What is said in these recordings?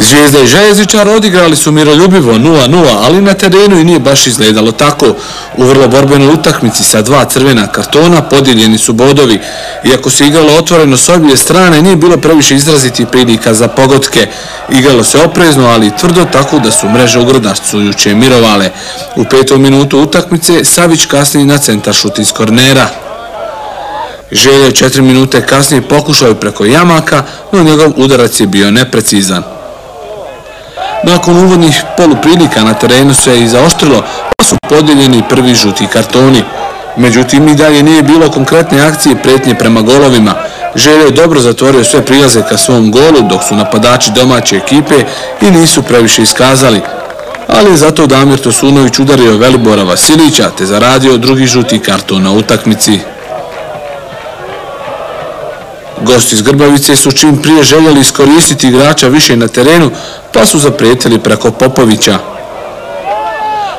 Zvijezda i Željezničar odigrali su miroljubivo 0:0, ali na terenu i nije baš izgledalo tako. U vrlo borbenoj utakmici sa 2 crvena kartona podijeljeni su bodovi. Iako se igralo otvoreno s obje strane, nije bilo previše izrazitih prilika za pogodke. Igralo se oprezno, ali i tvrdo, tako da su mreže u Grdašcu juče mirovale. U 5. minutu utakmice Savić kasnije na centar šut iz kornera. Željo 4 minute kasnije pokušao je preko Jamaka, no njegov udarac je bio neprecizan. Nakon uvodnih poluprilika na terenu se i zaoštrilo, pa su podijeljeni prvi žuti kartoni. Međutim, i dalje nije bilo konkretne akcije pretnje prema golovima. Željo je dobro zatvorio sve prilaze ka svom golu, dok su napadači domaće ekipe i nisu previše iskazali. Ali je zato Damir Tosunović udario Velibora Vasilića te zaradio drugi žuti karton na utakmici. Gosti iz Grbavice su čim prije željeli iskoristiti igrača više na terenu, pa su zaprijetili preko Popovića.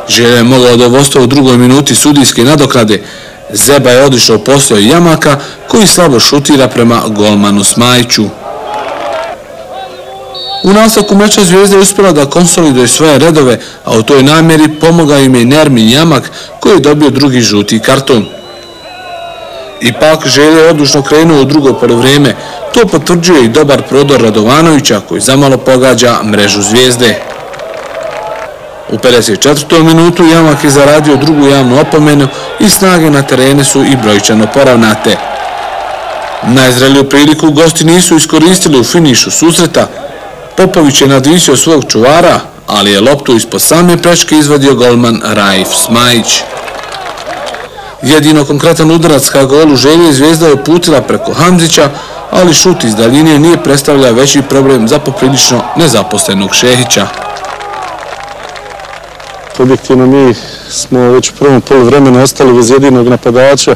Željo je mogao do vodstva u 2. minuti sudijske nadoknade. Zeba je odlično poslao Jamaka, koji slabo šutira prema golmanu Smajiću. U nastavku meča Zvijezda je uspjela da konsoliduje svoje redove, a u toj namjeri pomogao im je Nermin Jamak, koji je dobio drugi žuti karton. Ipak Željo je odlučno krenuo u drugo poluvrijeme. To potvrđuje i dobar prodor Radovanovića, koji zamalo pogađa mrežu Zvijezde. U 54. minutu Jamak je zaradio drugu javnu opomenu i snage na terene su i brojčano poravnate. Najzreliju priliku gosti nisu iskoristili u finišu susreta. Popović je nadvisio svog čuvara, ali je loptu ispod same prečke izvadio golman Raif Smajić. Jedino konkretan udarac ka golu Želje Zvijezda je uputila preko Hamzića, ali šut iz daljine nije predstavljao veći problem za poprilično nezaposlenog Šehića. Objektivno mi smo već u prvom poluvremenu ostali bez jedinog napadača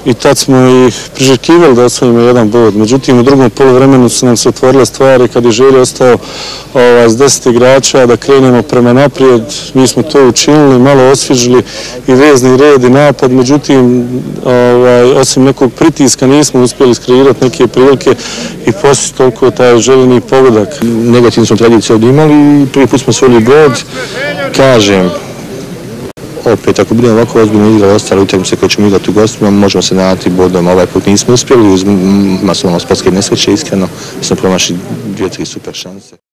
i tad smo ih priželjkivali da osvojimo jedan bod. Međutim, u drugom poluvremenu su nam se otvorile stvari kad je Željo ostao s 10 igrača da krenemo prema naprijed. Mi smo to učinili, malo osvježili i vezni red i napad, međutim, osim nekog pritiska nismo uspjeli iskreirati neke prilike i poslije toliko taj željeni pogodak. Negativnu smo tradiciju ovdje imali i prvi put smo osvojili bod. Kažem, opet, ako budemo ovako ozbiljno igrali ostale utakmice koje ćemo igrati u gostima, možemo se nadati bodom. Ovaj put nismo uspjeli, uz masovno sportske nesreće, iskreno smo promašili 2-3 super šanse.